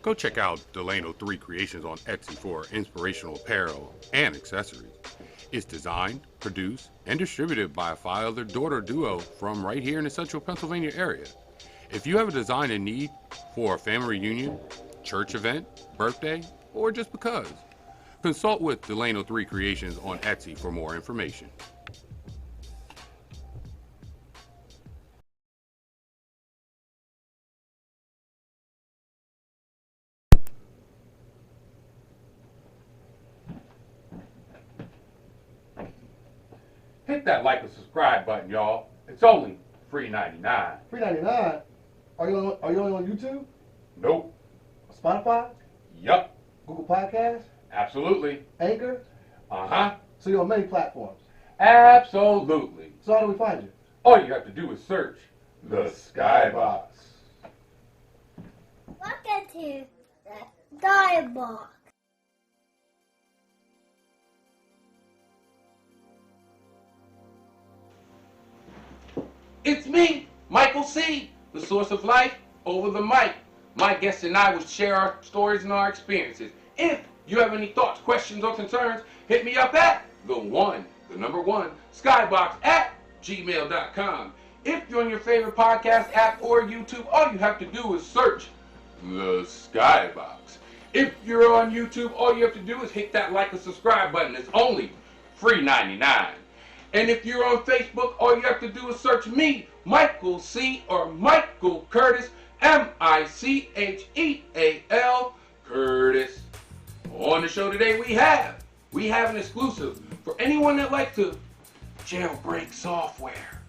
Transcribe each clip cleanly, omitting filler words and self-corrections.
Go check out Delano3 Creations on Etsy for inspirational apparel and accessories. It's designed, produced, and distributed by a father-daughter duo from right here in the central Pennsylvania area. If you have a design in need for a family reunion, church event, birthday, or just because, consult with Delano3 Creations on Etsy for more information. Hit that like and subscribe button, y'all. It's only $3.99. $3.99? Are you only on YouTube? Nope. Spotify? Yup. Google Podcasts? Absolutely. Anchor? Uh-huh. So you're on many platforms? Absolutely. So how do we find you? All you have to do is search the SkyBoxx. Welcome to the SkyBoxx. It's me, Michael C., the source of life over the mic. My guests and I will share our stories and our experiences. If you have any thoughts, questions, or concerns, hit me up at the number one, skyboxx@gmail.com. If you're on your favorite podcast app or YouTube, all you have to do is search the SkyBoxx. If you're on YouTube, all you have to do is hit that like and subscribe button. It's only $3.99. And if you're on Facebook, all you have to do is search me, Michael C. or Michael Curtis, M-I-C-H-E-A-L, Curtis. On the show today we have an exclusive for anyone that likes to jailbreak software.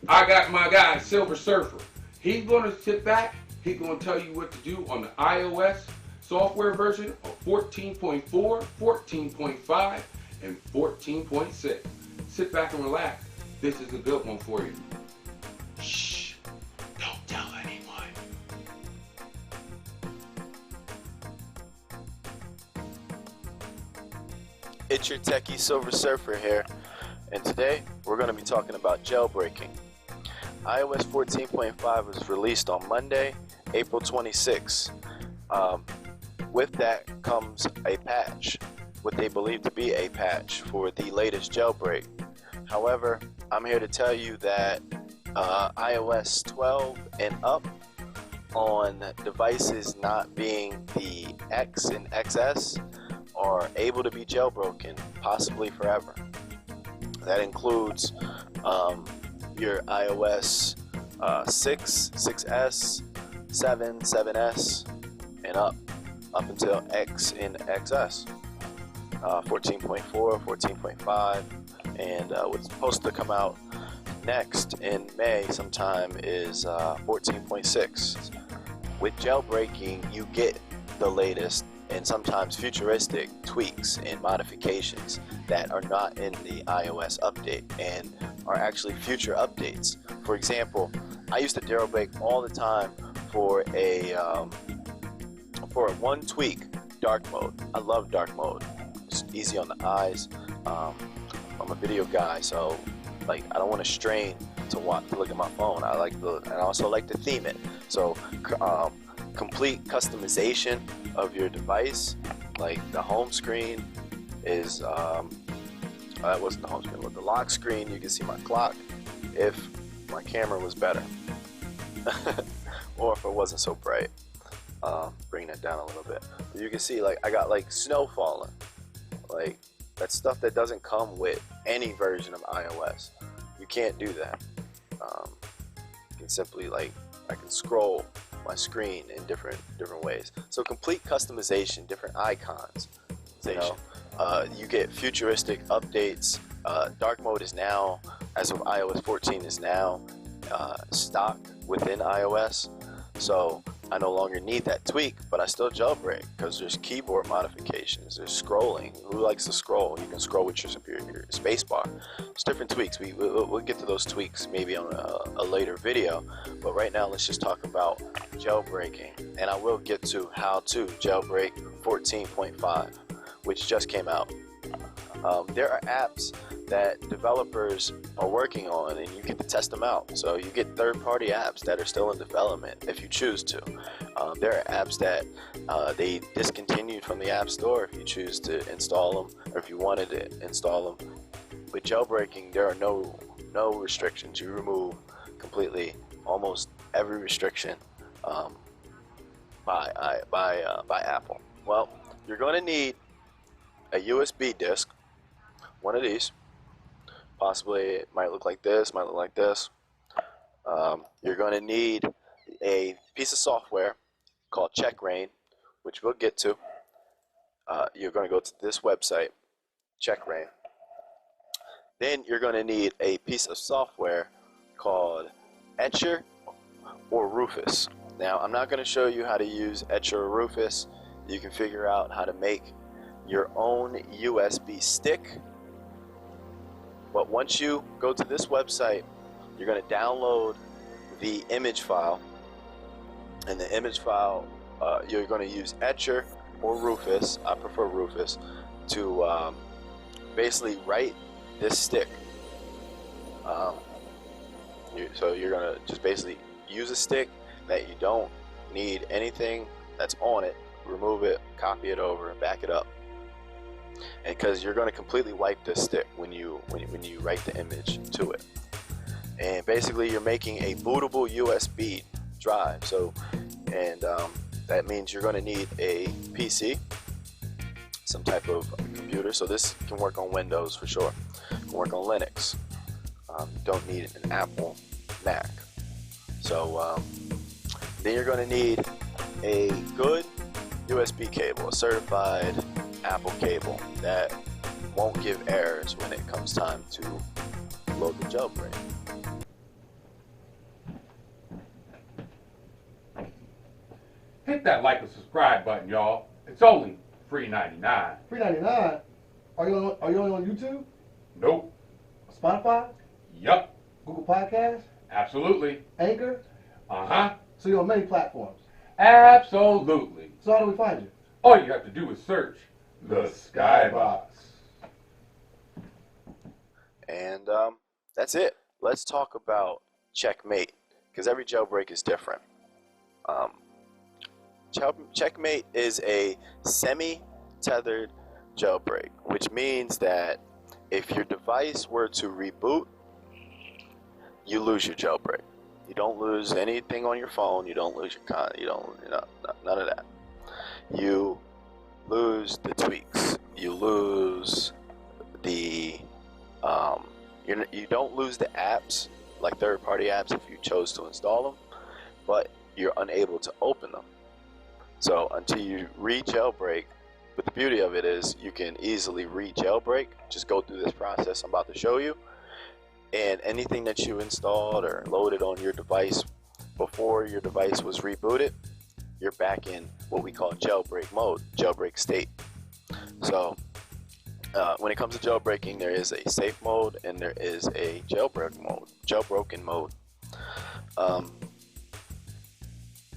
I got my guy, SilverSurfer. He's going to sit back, he's going to tell you what to do on the iOS software version of 14.4, 14.5, and 14.6. Sit back and relax. This is a good one for you. Shh, don't tell anyone. It's your techie SilverSurfer here, and today we're going to be talking about jailbreaking. iOS 14.5 was released on Monday, April 26. With that comes a patch, what they believe to be a patch for the latest jailbreak. However, I'm here to tell you that iOS 12 and up on devices not being the X and XS are able to be jailbroken, possibly forever. That includes your iOS 6, 6S, 7, 7S, and up until X and XS. 14.4, 14.5, and what's supposed to come out next in May sometime is 14.6. With jailbreaking, you get the latest and sometimes futuristic tweaks and modifications that are not in the iOS update and are actually future updates. For example, I used to jailbreak all the time for a one tweak, dark mode. I love dark mode. It's easy on the eyes. I'm a video guy, so like I don't want to strain to look at my phone. I also like to theme it. So complete customization of your device, like the home screen is that wasn't the home screen, but the lock screen. You can see my clock if my camera was better, or if it wasn't so bright. Bring that down a little bit. But you can see like I got like snow falling. Like that's stuff that doesn't come with any version of iOS. You can't do that. You can simply I can scroll my screen in different ways. So complete customization, different icons. You get futuristic updates. Dark mode is now, as of iOS 14, is now stock within iOS. So I no longer need that tweak, but I still jailbreak because there's keyboard modifications, there's scrolling. Who likes to scroll? You can scroll with your space bar. There's different tweaks. We'll get to those tweaks maybe on a later video, but right now let's just talk about jailbreaking, and I will get to how to jailbreak 14.5, which just came out. There are apps that developers are working on, and you get to test them out. So you get third-party apps that are still in development if you choose to. There are apps that they discontinued from the App Store if you choose to install them, or if you wanted to install them. With jailbreaking, there are no restrictions. You remove completely almost every restriction by Apple. Well, you're going to need a USB disk, one of these. Possibly it might look like this, might look like this. You're going to need a piece of software called CheckRa1n, which we'll get to. You're going to go to this website, CheckRa1n. Then you're going to need a piece of software called Etcher or Rufus. Now, I'm not going to show you how to use Etcher or Rufus. You can figure out how to make your own USB stick. But once you go to this website, you're going to download the image file. And the image file, you're going to use Etcher or Rufus, I prefer Rufus, to basically write this stick. So you're going to just basically use a stick that you don't need anything that's on it, remove it, copy it over, and back it up. And because you're going to completely wipe this stick when you write the image to it. And basically you're making a bootable USB drive. So, and that means you're going to need a PC, some type of computer. So this can work on Windows for sure. It can work on Linux. You don't need an Apple Mac. So then you're going to need a good USB cable, a certified Apple cable that won't give errors when it comes time to load the jailbreak. Hit that like and subscribe button, y'all. It's only $3.99. $3.99. Are you only on YouTube? Nope. Spotify? Yup. Google Podcasts? Absolutely. Anchor? Uh-huh. So you're on many platforms. Absolutely. So how do we find you? All you have to do is search the SkyBoxx. And that's it. Let's talk about Checkmate, because every jailbreak is different. Checkmate is a semi-tethered jailbreak, which means that if your device were to reboot, you lose your jailbreak. You don't lose anything on your phone. You don't lose your none of that. You lose the tweaks. You lose the you don't lose the apps, like third-party apps, if you chose to install them, but you're unable to open them. So until you re-jailbreak, but the beauty of it is you can easily re-jailbreak. Just go through this process I'm about to show you, and anything that you installed or loaded on your device before your device was rebooted, you're back in what we call jailbreak mode, jailbreak state. So when it comes to jailbreaking, there is a safe mode and there is a jailbroken mode.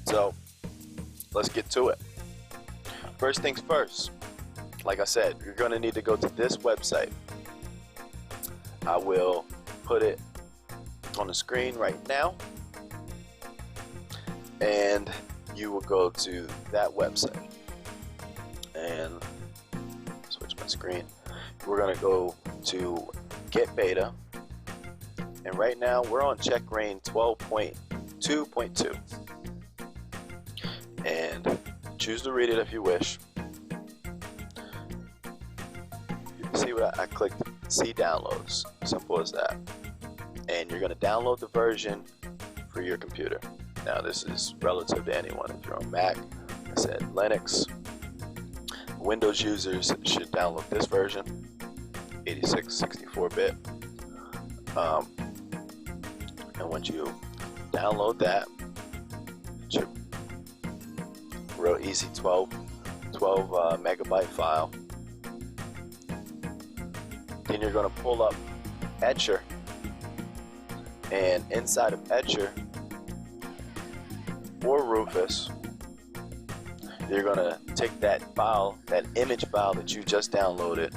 So let's get to it. First things first, like I said, you're going to need to go to this website. I will put it on the screen right now, and you will go to that website. And switch my screen. We're going to go to Get Beta, and right now we're on CheckRa1n0.12.3. And choose to read it if you wish. You can see what I clicked, see downloads, simple as that. And you're going to download the version for your computer. Now this is relative to anyone. If you're on Mac, I said Linux. Windows users should download this version, 86, 64-bit. And once you download that, it should real easy 12 megabyte file. Then you're going to pull up Etcher, and inside of Etcher or Rufus, you're going to take that file, that image file that you just downloaded,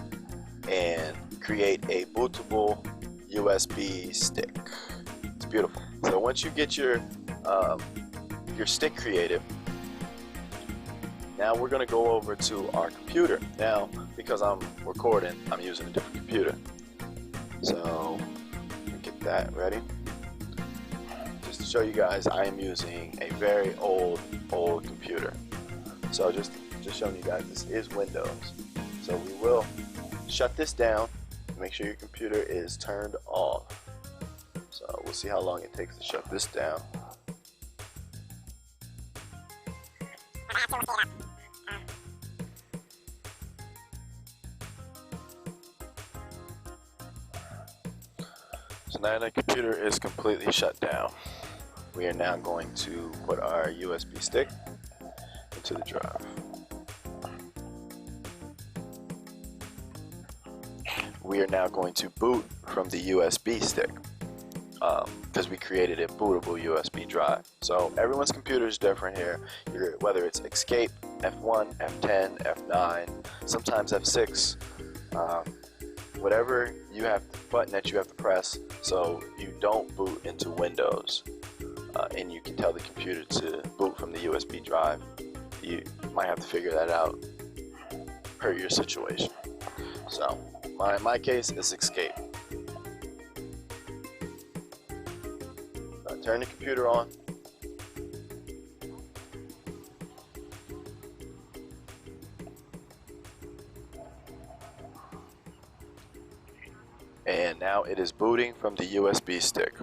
and create a bootable USB stick. It's beautiful. So once you get your stick created, now we're going to go over to our computer. Now, because I'm recording, I'm using a different computer. So, let me get that ready. Just to show you guys, I am using a very old computer. So just showing you guys, this is Windows. So we will shut this down. Make sure your computer is turned off. So we'll see how long it takes to shut this down. So now the computer is completely shut down. We are now going to put our USB stick into the drive. We are now going to boot from the USB stick because we created a bootable USB drive. So everyone's computer is different here. Whether it's Escape, F1, F10, F9, sometimes F6, whatever you have, button that you have to press so you don't boot into Windows, and you can tell the computer to boot from the USB drive. You might have to figure that out per your situation. So in my case, it's Escape. Turn the computer on. And now it is booting from the USB stick.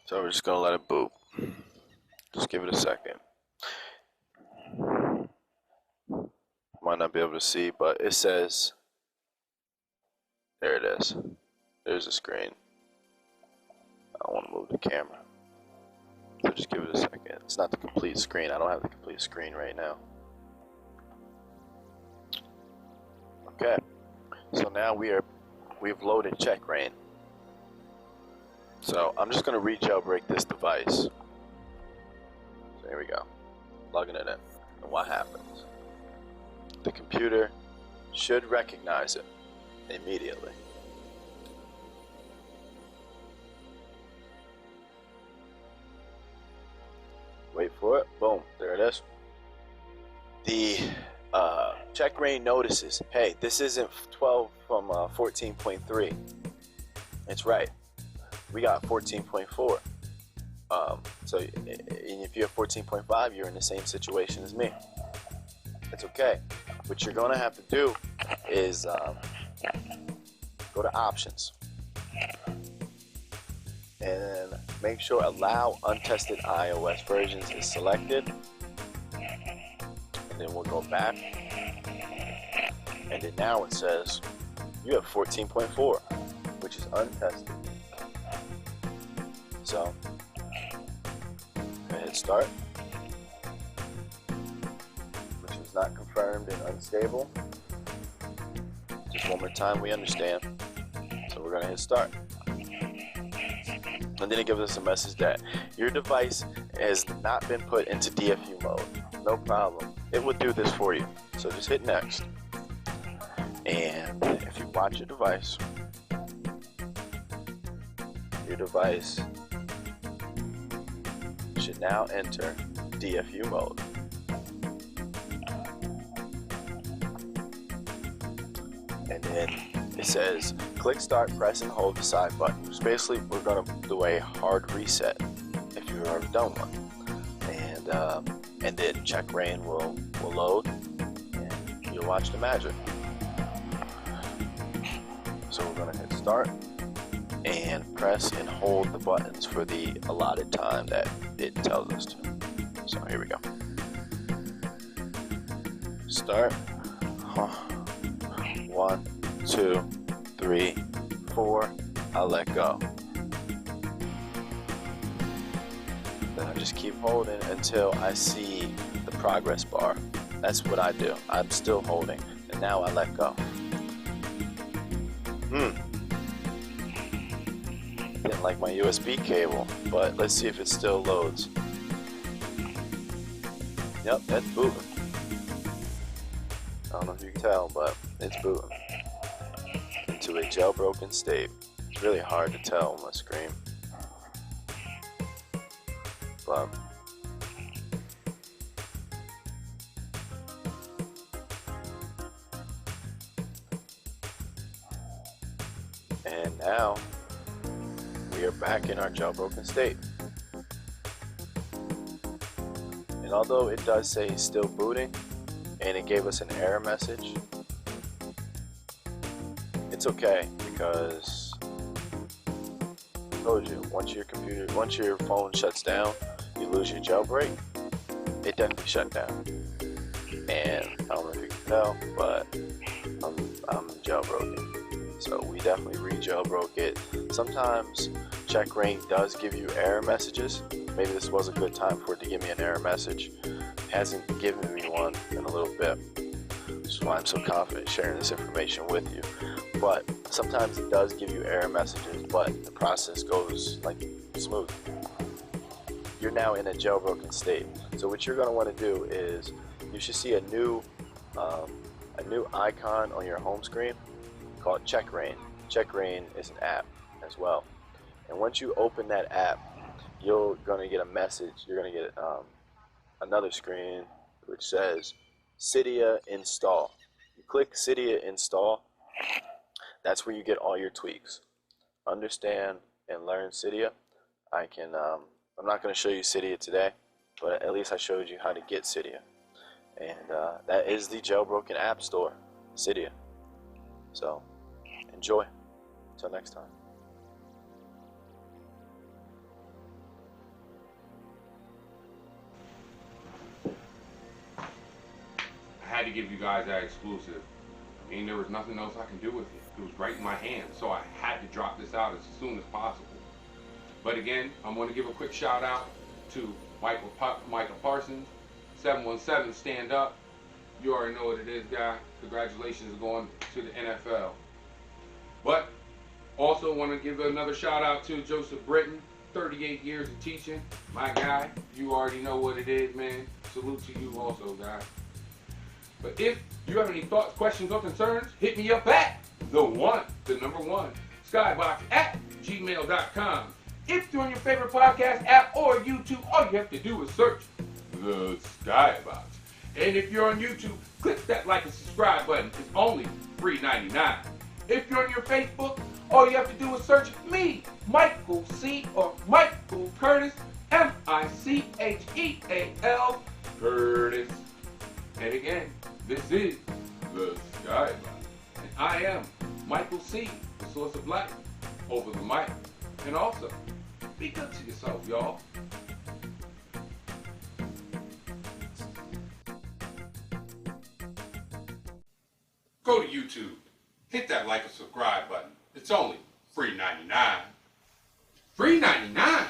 So we're just gonna let it boot. Just give it a second. Might not be able to see, but it says, there it is. There's the screen. I don't want to move the camera. So just give it a second. It's not the complete screen. I don't have the complete screen right now. Okay. So now we've loaded CheckRa1n. So I'm just going to re-jailbreak this device. So here we go. Plugging it in. And what happens? The computer should recognize it immediately. Wait for it. Boom. There it is. The CheckRa1n notices, hey, this isn't 12 from 14.3. It's right. We got 14.4. So if you have 14.5, you're in the same situation as me. It's okay. What you're going to have to do is go to Options and make sure Allow Untested iOS Versions is selected. And then we'll go back. And then now it says you have 14.4, which is untested. So, go ahead, start. Which was not confirmed and unstable. Just one more time, we understand. So we're gonna hit start. And then it gives us a message that your device has not been put into DFU mode. No problem. It will do this for you. So just hit next. And if you watch your device should now enter DFU mode. And then it says click start, press and hold the side button. So basically we're going to do a hard reset if you've already done one. And then CheckRa1n will load and you'll watch the magic. So we're going to hit start and press and hold the buttons for the allotted time that it tells us to. So here we go. Start. 1, 2, 3, 4. I'll let go. Then I just keep holding until I see the progress bar. That's what I do. I'm still holding, and now I let go. Didn't like my USB cable, but let's see if it still loads. Yep, that's booting. I don't know if you can tell, but it's booting into a jailbroken state. It's really hard to tell on my screen, but and now we are back in our jailbroken state. And although it does say still booting, and it gave us an error message, it's okay, because I told you, once your phone shuts down, you lose your jailbreak. It definitely shut down, and I don't know if you can tell, but I'm jailbroken. So we definitely re-jailbroke it. Sometimes CheckRa1n does give you error messages. Maybe this was a good time for it to give me an error message. It hasn't given me one in a little bit, which is why I'm so confident sharing this information with you. But sometimes it does give you error messages, but the process goes like smooth. You're now in a jailbroken state. So what you're going to want to do is, you should see a new icon on your home screen called CheckRa1n. CheckRa1n is an app as well. And once you open that app, you're going to get a message. You're going to get another screen which says Cydia install. You click Cydia install. That's where you get all your tweaks. Understand and learn Cydia. I'm not going to show you Cydia today, but at least I showed you how to get Cydia. And that is the jailbroken app store, Cydia. So enjoy. Until next time. I had to give you guys that exclusive. I mean, there was nothing else I can do with it. It was right in my hand, so I had to drop this out as soon as possible. But again, I'm going to give a quick shout out to Michael Parsons, 717 Stand Up. You already know what it is, guy. Congratulations are going to the NFL. But also want to give another shout out to Joseph Britton, 38 years of teaching. My guy, you already know what it is, man. Salute to you also, guy. But if you have any thoughts, questions, or concerns, hit me up at the number one, SkyBoxx at gmail.com. If you're on your favorite podcast app or YouTube, all you have to do is search the SkyBoxx. And if you're on YouTube, click that like and subscribe button. It's only $3.99. If you're on your Facebook, all you have to do is search me, Michael C. or Michael Curtis, Micheal Curtis. And again, this is the SkyBoxx. And I am Michael C., the source of life, over the mic. And also, be good to yourself, y'all. Go to YouTube. Hit that like and subscribe button. It's only $3.99. $3.99?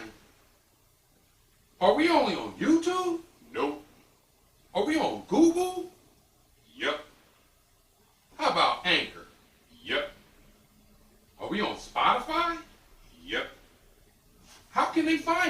Are we only on YouTube? Nope. Are we on Google? Yep. How about Anchor? Yep. Are we on Spotify? Yep. How can they find